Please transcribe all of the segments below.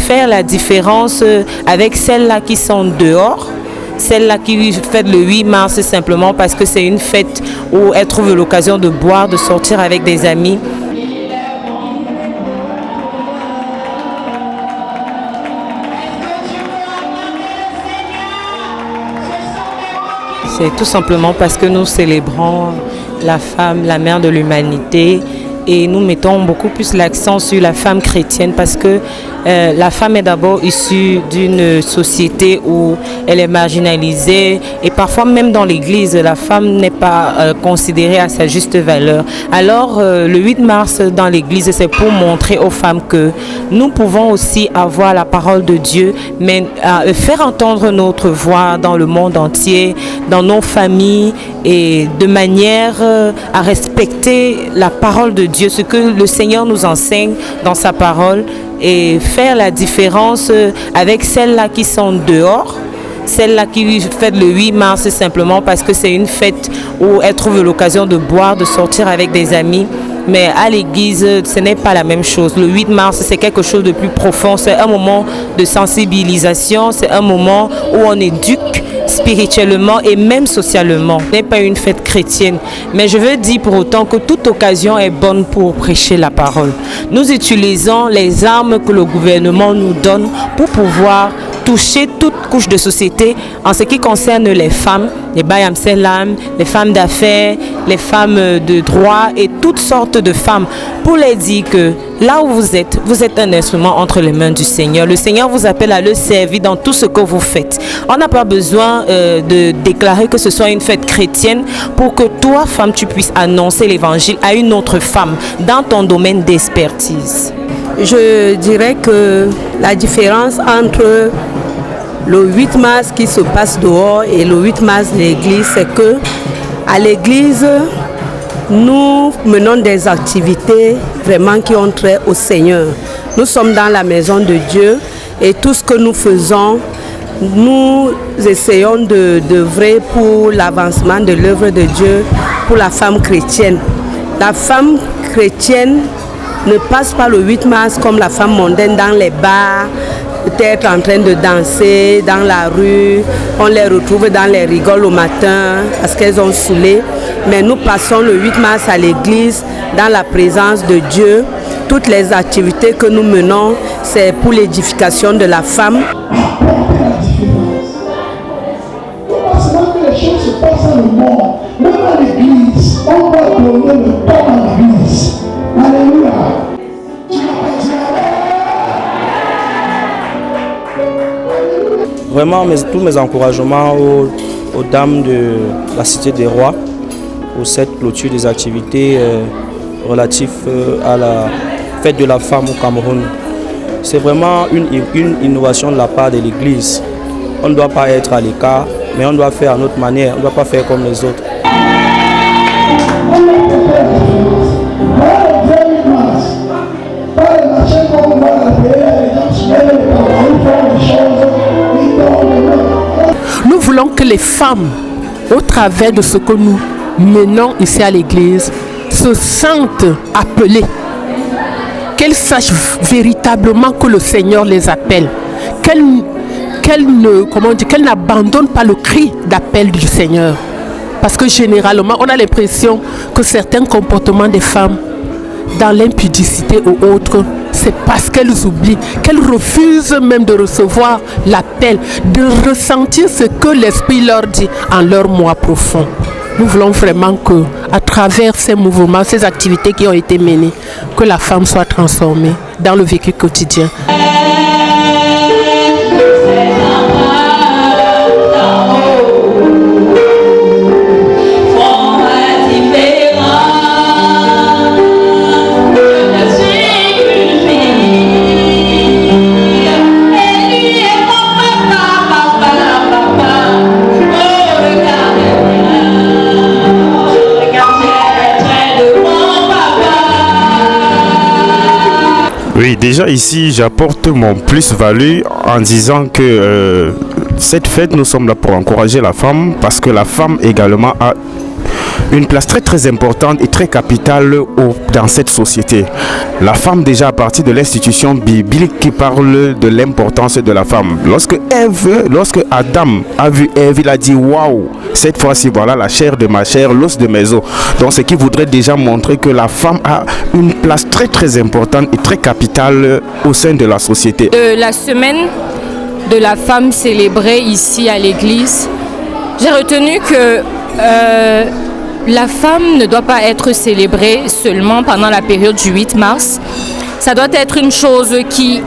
faire la différence avec celles-là qui sont dehors. Celle-là qui fête le 8 mars simplement parce que c'est une fête où elle trouve l'occasion de boire, de sortir avec des amis. C'est tout simplement parce que nous célébrons la femme, la mère de l'humanité. Et nous mettons beaucoup plus l'accent sur la femme chrétienne parce que la femme est d'abord issue d'une société où elle est marginalisée et parfois même dans l'église, la femme n'est pas considérée à sa juste valeur. Alors le 8 mars dans l'église, c'est pour montrer aux femmes que nous pouvons aussi avoir la parole de Dieu, mais faire entendre notre voix dans le monde entier, dans nos familles et de manière à respecter la parole de Dieu, ce que le Seigneur nous enseigne dans sa parole et faire la différence avec celles-là qui sont dehors. Celle-là qui fête le 8 mars simplement parce que c'est une fête où elle trouve l'occasion de boire, de sortir avec des amis. Mais à l'église, ce n'est pas la même chose. Le 8 mars, c'est quelque chose de plus profond. C'est un moment de sensibilisation. C'est un moment où on éduque spirituellement et même socialement. Ce n'est pas une fête chrétienne. Mais je veux dire pour autant que toute occasion est bonne pour prêcher la parole. Nous utilisons les armes que le gouvernement nous donne pour pouvoir toucher toute couche de société en ce qui concerne les femmes, les Bayam Selam, les femmes d'affaires, les femmes de droit et toutes sortes de femmes pour les dire que là où vous êtes un instrument entre les mains du Seigneur. Le Seigneur vous appelle à le servir dans tout ce que vous faites. On n'a pas besoin de déclarer que ce soit une fête chrétienne pour que toi, femme, tu puisses annoncer l'évangile à une autre femme dans ton domaine d'expertise. Je dirais que la différence entre le 8 mars qui se passe dehors et le 8 mars de l'église, c'est que à l'église, nous menons des activités vraiment qui ont trait au Seigneur. Nous sommes dans la maison de Dieu et tout ce que nous faisons, nous essayons d'œuvrer pour l'avancement de l'œuvre de Dieu pour la femme chrétienne. La femme chrétienne ne passe pas le 8 mars comme la femme mondaine dans les bars, peut-être en train de danser dans la rue. On les retrouve dans les rigoles au matin parce qu'elles ont saoulé. Mais nous passons le 8 mars à l'église dans la présence de Dieu. Toutes les activités que nous menons, c'est pour l'édification de la femme. Les choses se passent dans le monde, même à l'église, on doit donner le temps à l'église. Alléluia. Vraiment, tous mes encouragements aux dames de la Cité des Rois pour cette clôture des activités relatives à la fête de la femme au Cameroun. C'est vraiment une innovation de la part de l'Église. On ne doit pas être à l'écart, mais on doit faire à notre manière, on ne doit pas faire comme les autres. Nous voulons que les femmes, au travers de ce que nous menons ici à l'église, se sentent appelées, qu'elles sachent véritablement que le Seigneur les appelle, qu'elles n'abandonnent pas le cri d'appel du Seigneur. Parce que généralement, on a l'impression que certains comportements des femmes, dans l'impudicité ou autre, c'est parce qu'elles oublient, qu'elles refusent même de recevoir l'appel, de ressentir ce que l'Esprit leur dit en leur moi profond. Nous voulons vraiment que, à travers ces mouvements, ces activités qui ont été menées, que la femme soit transformée dans le vécu quotidien. Oui, déjà ici, j'apporte mon plus-value en disant que cette fête, nous sommes là pour encourager la femme parce que la femme également a une place très très importante et très capitale dans cette société. La femme, déjà à partir de l'institution biblique qui parle de l'importance de la femme. Lorsque Adam a vu Ève, il a dit waouh, cette fois-ci voilà la chair de ma chair, l'os de mes os. Donc ce qui voudrait déjà montrer que la femme a une place très très importante et très capitale au sein de la société. La semaine de la femme célébrée ici à l'église, j'ai retenu que la femme ne doit pas être célébrée seulement pendant la période du 8 mars. Ça doit être une chose qui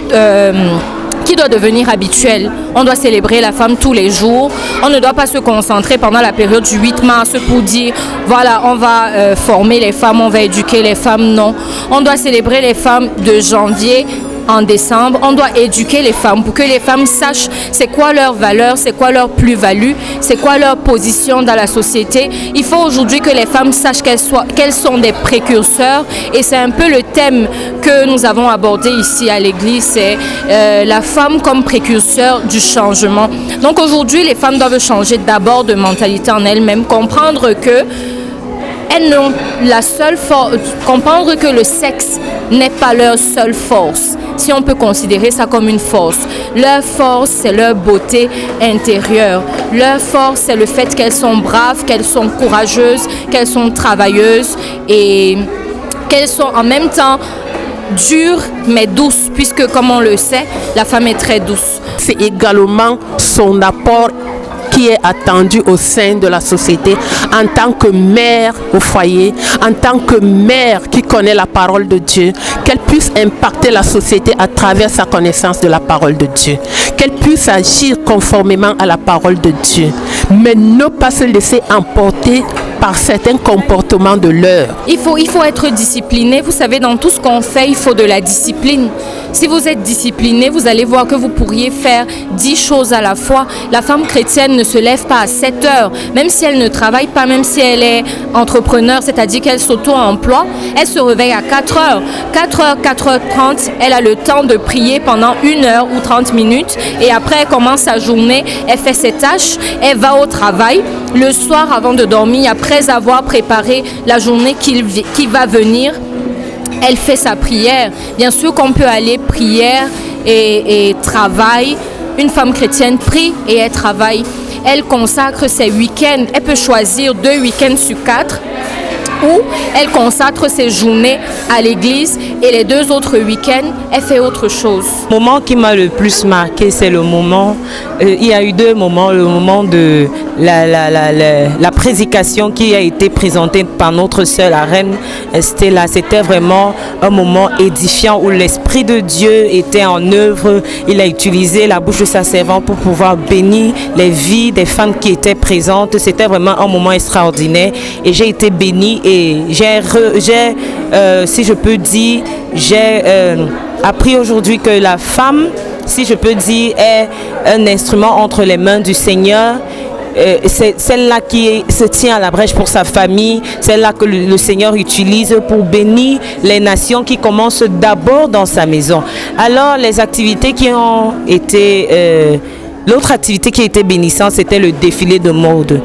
doit devenir habituelle. On doit célébrer la femme tous les jours. On ne doit pas se concentrer pendant la période du 8 mars pour dire voilà, on va former les femmes, on va éduquer les femmes. Non. On doit célébrer les femmes de janvier en décembre. On doit éduquer les femmes pour que les femmes sachent c'est quoi leur valeur, c'est quoi leur plus-value, c'est quoi leur position dans la société. Il faut aujourd'hui que les femmes sachent qu'elles sont des précurseurs, et c'est un peu le thème que nous avons abordé ici à l'église, c'est la femme comme précurseur du changement. Donc aujourd'hui, les femmes doivent changer d'abord de mentalité en elles-mêmes, comprendre que elles n'ont la seule force, comprendre que le sexe n'est pas leur seule force, si on peut considérer ça comme une force. Leur force, c'est leur beauté intérieure. Leur force, c'est le fait qu'elles sont braves, qu'elles sont courageuses, qu'elles sont travailleuses et qu'elles sont en même temps dures mais douces, puisque comme on le sait, la femme est très douce. C'est également son apport qui est attendu au sein de la société en tant que mère au foyer, en tant que mère qui connaît la parole de Dieu, qu'elle puisse impacter la société à travers sa connaissance de la parole de Dieu, qu'elle puisse agir conformément à la parole de Dieu, mais ne pas se laisser emporter par certains comportements de l'heure. Il faut être discipliné. Vous savez, dans tout ce qu'on fait, il faut de la discipline. Si vous êtes discipliné, vous allez voir que vous pourriez faire 10 choses à la fois. La femme chrétienne ne se lève pas à 7 heures, même si elle ne travaille pas, même si elle est entrepreneur, c'est-à-dire qu'elle s'auto-emploie, elle se réveille à 4 heures. 4 heures, 4h30, elle a le temps de prier pendant 1 heure ou 30 minutes et après elle commence sa journée, elle fait ses tâches, elle va au travail. Le soir, avant de dormir, après avoir préparé la journée qui va venir, elle fait sa prière. Bien sûr qu'on peut aller prière et travail. Une femme chrétienne prie et elle travaille. Elle consacre ses week-ends. Elle peut choisir 2 week-ends sur 4 ou elle consacre ses journées à l'église et les 2 autres week-ends, elle fait autre chose. Le moment qui m'a le plus marqué, c'est le moment, il y a eu 2 moments, le moment de la prédication qui a été présentée par notre sœur, la reine Stella. C'était vraiment un moment édifiant où l'Esprit de Dieu était en œuvre. Il a utilisé la bouche de sa servante pour pouvoir bénir les vies des femmes qui étaient présentes. C'était vraiment un moment extraordinaire et j'ai été bénie. Et si je peux dire, j'ai appris aujourd'hui que la femme, si je peux dire, est un instrument entre les mains du Seigneur. C'est celle-là qui se tient à la brèche pour sa famille, celle-là que le Seigneur utilise pour bénir les nations, qui commencent d'abord dans sa maison. Alors les activités qui ont été... l'autre activité qui a été bénissante, c'était le défilé de mode.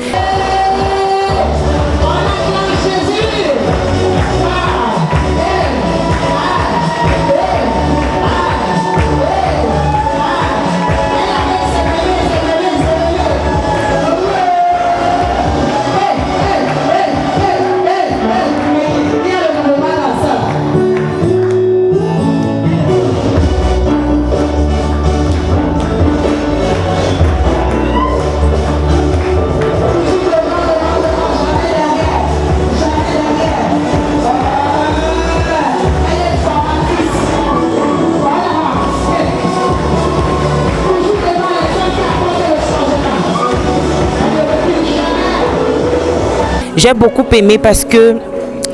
J'ai beaucoup aimé parce que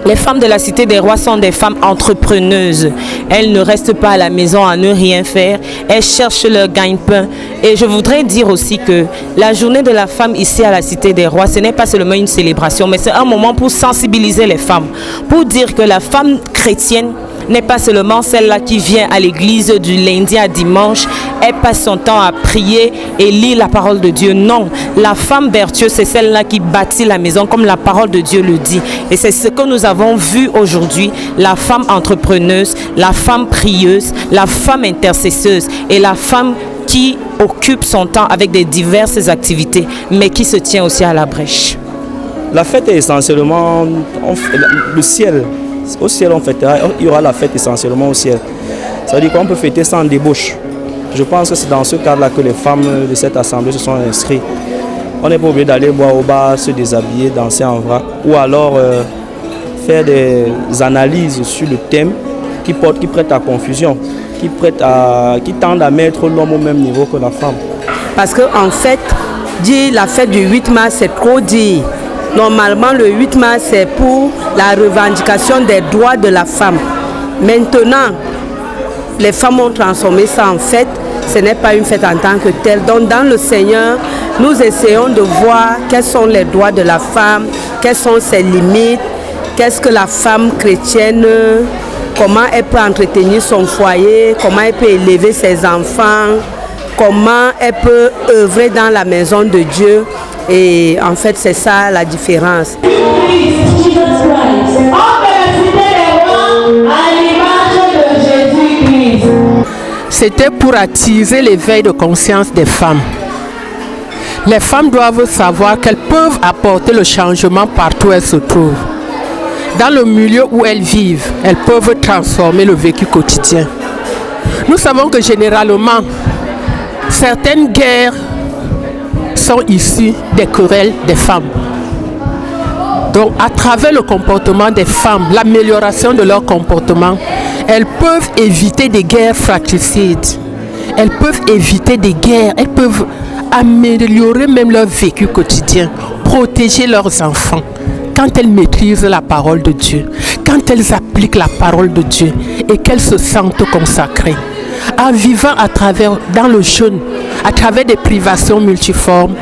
les femmes de la Cité des Rois sont des femmes entrepreneuses. Elles ne restent pas à la maison à ne rien faire. Elles cherchent leur gagne-pain. Et je voudrais dire aussi que la journée de la femme ici à la Cité des Rois, ce n'est pas seulement une célébration, mais c'est un moment pour sensibiliser les femmes. Pour dire que la femme chrétienne n'est pas seulement celle-là qui vient à l'église du lundi à dimanche. elle passe son temps à prier et lire la parole de Dieu. Non, la femme vertueuse, c'est celle-là qui bâtit la maison, comme la parole de Dieu le dit. Et c'est ce que nous avons vu aujourd'hui, la femme entrepreneuse, la femme prieuse, la femme intercesseuse et la femme qui occupe son temps avec des diverses activités, mais qui se tient aussi à la brèche. La fête est essentiellement le ciel. Au ciel, on fêtera, il y aura la fête essentiellement au ciel. Ça veut dire qu'on peut fêter sans débauche. Je pense que c'est dans ce cadre-là que les femmes de cette assemblée se sont inscrites. On n'est pas obligé d'aller boire au bar, se déshabiller, danser en vrac, ou alors faire des analyses sur le thème qui prêtent à confusion, qui tendent à mettre l'homme au même niveau que la femme. Parce qu'en fait, dire la fête du 8 mars, c'est trop dire. Normalement, le 8 mars, c'est pour la revendication des droits de la femme. Maintenant, les femmes ont transformé ça en fête. Ce n'est pas une fête en tant que telle. Donc, dans le Seigneur, nous essayons de voir quels sont les droits de la femme, quelles sont ses limites, qu'est-ce que la femme chrétienne, comment elle peut entretenir son foyer, comment elle peut élever ses enfants, comment elle peut œuvrer dans la maison de Dieu. Et en fait, c'est ça la différence. C'était pour attiser l'éveil de conscience des femmes. Les femmes doivent savoir qu'elles peuvent apporter le changement partout où elles se trouvent. Dans le milieu où elles vivent, elles peuvent transformer le vécu quotidien. Nous savons que généralement, certaines guerres sont issues des querelles des femmes. Donc, à travers le comportement des femmes, l'amélioration de leur comportement, elles peuvent éviter des guerres fratricides. Elles peuvent éviter des guerres. Elles peuvent améliorer même leur vécu quotidien, protéger leurs enfants. Quand elles maîtrisent la parole de Dieu, quand elles appliquent la parole de Dieu et qu'elles se sentent consacrées, en vivant dans le jeûne, à travers des privations multiformes,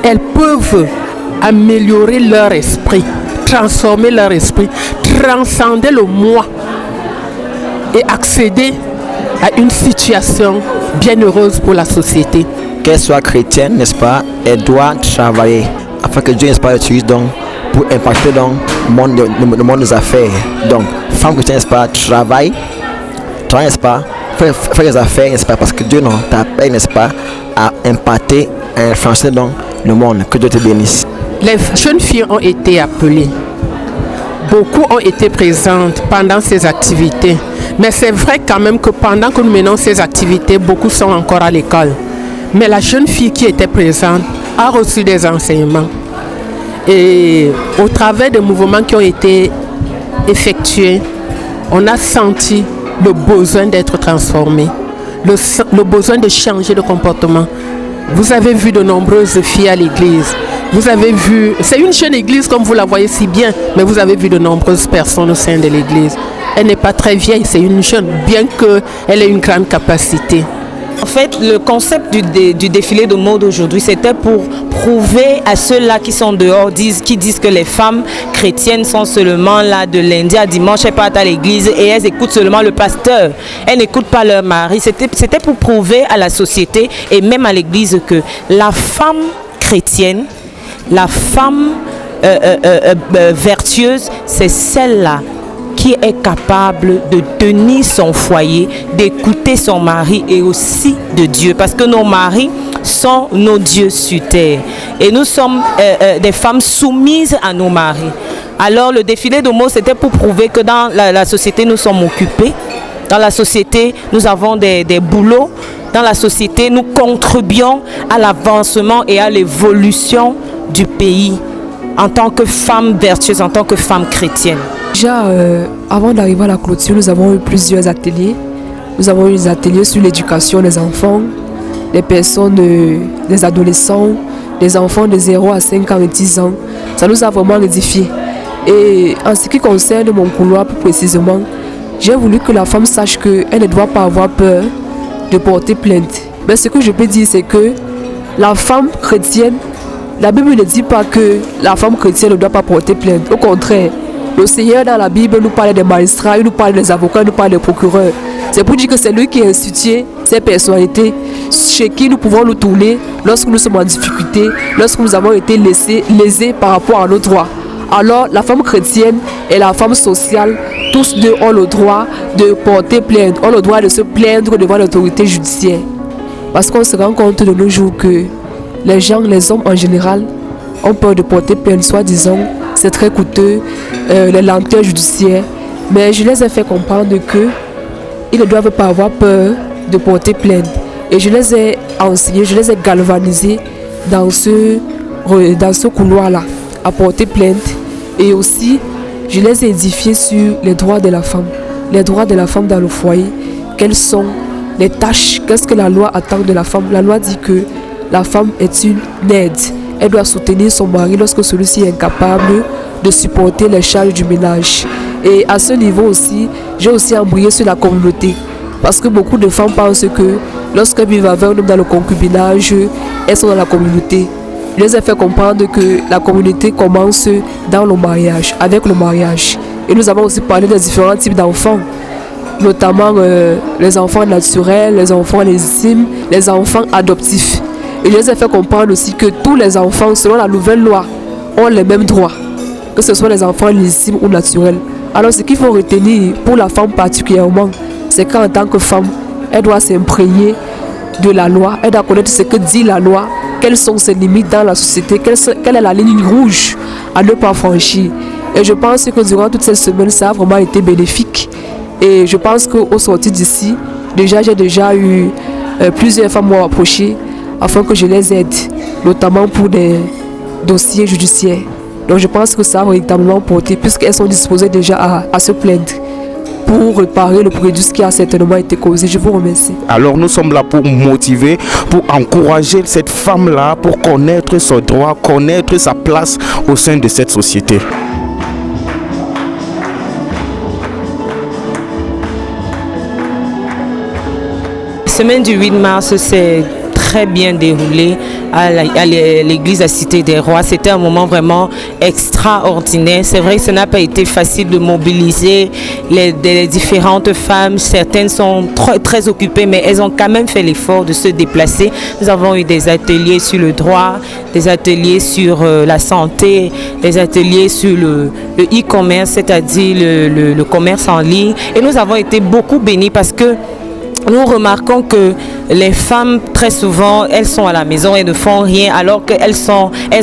elles peuvent améliorer leur esprit, transformer leur esprit, transcender le moi et accéder à une situation bienheureuse pour la société. Qu'elle soit chrétienne, n'est-ce pas, elle doit travailler afin que Dieu, n'est-ce pas, l'utilise donc pour impacter donc le monde des affaires. Donc, femme chrétienne, n'est-ce pas, travaille, n'est-ce pas, faire les affaires, n'est-ce pas, parce que Dieu t'appelle, n'est-ce pas, à impacter, à influencer donc le monde. Que Dieu te bénisse. Les jeunes filles ont été appelées. Beaucoup ont été présentes pendant ces activités. Mais c'est vrai quand même que pendant que nous menons ces activités, beaucoup sont encore à l'école. Mais la jeune fille qui était présente a reçu des enseignements. Et au travers des mouvements qui ont été effectués, on a senti le besoin d'être transformé, le besoin de changer de comportement. Vous avez vu de nombreuses filles à l'église. Vous avez vu, c'est une jeune église comme vous la voyez si bien, mais vous avez vu de nombreuses personnes au sein de l'église. Elle n'est pas très vieille, c'est une jeune, bien qu'elle ait une grande capacité. En fait, le concept du défilé de mode aujourd'hui, c'était pour prouver à ceux-là qui sont dehors, qui disent que les femmes chrétiennes sont seulement là de lundi à dimanche, elles partent à l'église et elles écoutent seulement le pasteur. Elles n'écoutent pas leur mari. C'était pour prouver à la société et même à l'église que la femme chrétienne, la femme vertueuse, c'est celle-là qui est capable de tenir son foyer, d'écouter son mari et aussi de Dieu. Parce que nos maris sont nos dieux sur terre. Et nous sommes des femmes soumises à nos maris. Alors le défilé de mots, c'était pour prouver que dans la société, nous sommes occupés. Dans la société, nous avons des boulots. Dans la société, nous contribuons à l'avancement et à l'évolution du pays en tant que femmes vertueuses, en tant que femmes chrétiennes. Déjà, avant d'arriver à la clôture, nous avons eu plusieurs ateliers. Nous avons eu des ateliers sur l'éducation des enfants, des personnes, des adolescents, des enfants de 0 à 5 ans et 10 ans. Ça nous a vraiment édifiés. Et en ce qui concerne mon couloir plus précisément, j'ai voulu que la femme sache qu'elle ne doit pas avoir peur de porter plainte. Mais ce que je peux dire, c'est que la femme chrétienne, la Bible ne dit pas que la femme chrétienne ne doit pas porter plainte. Au contraire, le Seigneur dans la Bible nous parle des magistrats, il nous parle des avocats, il nous parle des procureurs. C'est pour dire que c'est lui qui a institué ces personnalités chez qui nous pouvons nous tourner lorsque nous sommes en difficulté, lorsque nous avons été lésés par rapport à nos droits. Alors la femme chrétienne et la femme sociale, tous deux ont le droit de porter plainte, ont le droit de se plaindre devant l'autorité judiciaire. Parce qu'on se rend compte de nos jours que les hommes en général, ont peur de porter plainte, soi-disant, c'est très coûteux, les lenteurs judiciaires. Mais je les ai fait comprendre qu'ils ne doivent pas avoir peur de porter plainte. Et je les ai enseignés, je les ai galvanisés dans ce couloir-là, à porter plainte. Et aussi, je les ai édifiés sur les droits de la femme. Les droits de la femme dans le foyer. Quelles sont les tâches? Qu'est-ce que la loi attend de la femme? La loi dit que la femme est une aide. Elle doit soutenir son mari lorsque celui-ci est incapable de supporter les charges du ménage. Et à ce niveau aussi, j'ai aussi embrayé sur la communauté. Parce que beaucoup de femmes pensent que lorsqu'elles vivent avec un homme dans le concubinage, elles sont dans la communauté. Je les ai fait comprendre que la communauté commence dans le mariage, avec le mariage. Et nous avons aussi parlé des différents types d'enfants, notamment les enfants naturels, les enfants légitimes, les enfants adoptifs. Et je les ai fait comprendre aussi que tous les enfants, selon la nouvelle loi, ont les mêmes droits, que ce soit les enfants légitimes ou naturels. Alors ce qu'il faut retenir pour la femme particulièrement, c'est qu'en tant que femme, elle doit s'imprégner de la loi, elle doit connaître ce que dit la loi, quelles sont ses limites dans la société, quelle est la ligne rouge à ne pas franchir. Et je pense que durant toute cette semaine, ça a vraiment été bénéfique. Et je pense qu'au sortir d'ici, j'ai déjà eu plusieurs femmes m'ont approché afin que je les aide, notamment pour des dossiers judiciaires. Donc je pense que ça a véritablement porté, puisqu'elles sont disposées déjà à se plaindre pour réparer le préjudice qui a certainement été causé. Je vous remercie. Alors nous sommes là pour motiver, pour encourager cette femme-là, pour connaître son droit, connaître sa place au sein de cette société. La semaine du 8 mars, c'est très bien déroulé à l'église à Cité des Rois. C'était un moment vraiment extraordinaire. C'est vrai que ça n'a pas été facile de mobiliser les différentes femmes. Certaines sont très occupées, mais elles ont quand même fait l'effort de se déplacer. Nous avons eu des ateliers sur le droit, des ateliers sur la santé, des ateliers sur le e-commerce, c'est-à-dire le commerce en ligne. Et nous avons été beaucoup bénis parce que nous remarquons que les femmes, très souvent, elles sont à la maison et ne font rien, alors qu'elles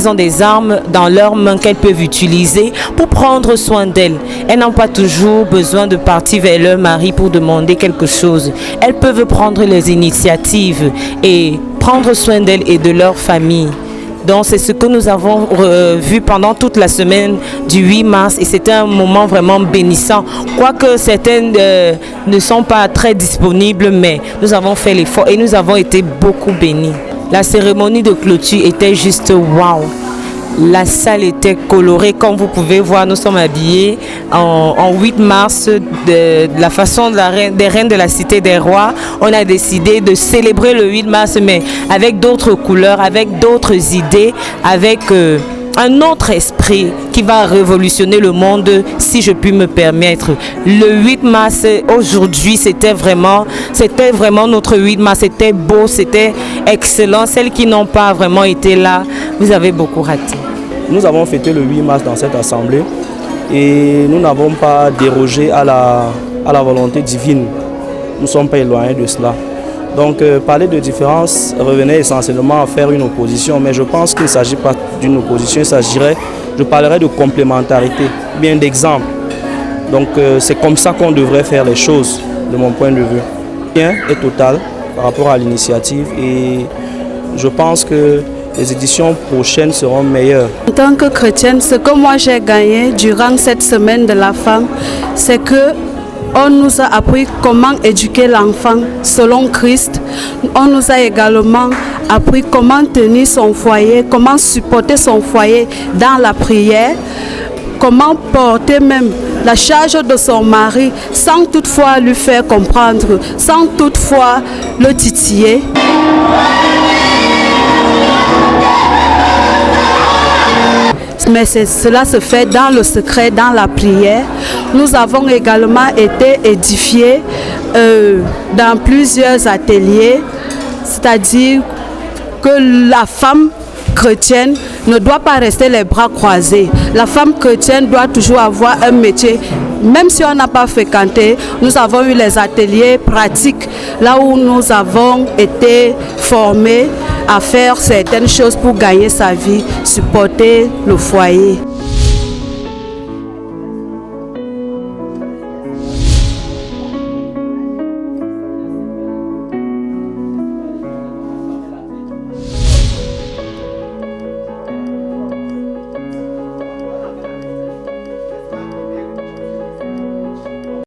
ont des armes dans leurs mains qu'elles peuvent utiliser pour prendre soin d'elles. Elles n'ont pas toujours besoin de partir vers leur mari pour demander quelque chose. Elles peuvent prendre les initiatives et prendre soin d'elles et de leur famille. Donc c'est ce que nous avons vu pendant toute la semaine du 8 mars et c'était un moment vraiment bénissant. Quoique certaines ne sont pas très disponibles, mais nous avons fait l'effort et nous avons été beaucoup bénis. La cérémonie de clôture était juste waouh. La salle était colorée, comme vous pouvez voir, nous sommes habillés en 8 mars de la façon des reines de la Cité des Rois. On a décidé de célébrer le 8 mars, mais avec d'autres couleurs, avec d'autres idées, avec un autre esprit qui va révolutionner le monde, si je puis me permettre. Le 8 mars, aujourd'hui, c'était vraiment notre 8 mars. C'était beau, c'était excellent. Celles qui n'ont pas vraiment été là, vous avez beaucoup raté. Nous avons fêté le 8 mars dans cette assemblée et nous n'avons pas dérogé à la volonté divine. Nous ne sommes pas éloignés de cela. Donc parler de différence revenait essentiellement à faire une opposition, mais je pense qu'il ne s'agit pas d'une opposition, je parlerai de complémentarité, bien d'exemple. Donc c'est comme ça qu'on devrait faire les choses, de mon point de vue. Bien est total par rapport à l'initiative et je pense que les éditions prochaines seront meilleures. En tant que chrétienne, ce que moi j'ai gagné durant cette semaine de la femme, c'est que on nous a appris comment éduquer l'enfant selon Christ. On nous a également appris comment tenir son foyer, comment supporter son foyer dans la prière, comment porter même la charge de son mari sans toutefois lui faire comprendre, sans toutefois le titiller. Mais cela se fait dans le secret, dans la prière. Nous avons également été édifiés dans plusieurs ateliers c'est-à-dire que la femme chrétienne ne doit pas rester les bras croisés. La femme chrétienne doit toujours avoir un métier. Même si on n'a pas fréquenté, nous avons eu les ateliers pratiques, là où nous avons été formés à faire certaines choses pour gagner sa vie, supporter le foyer.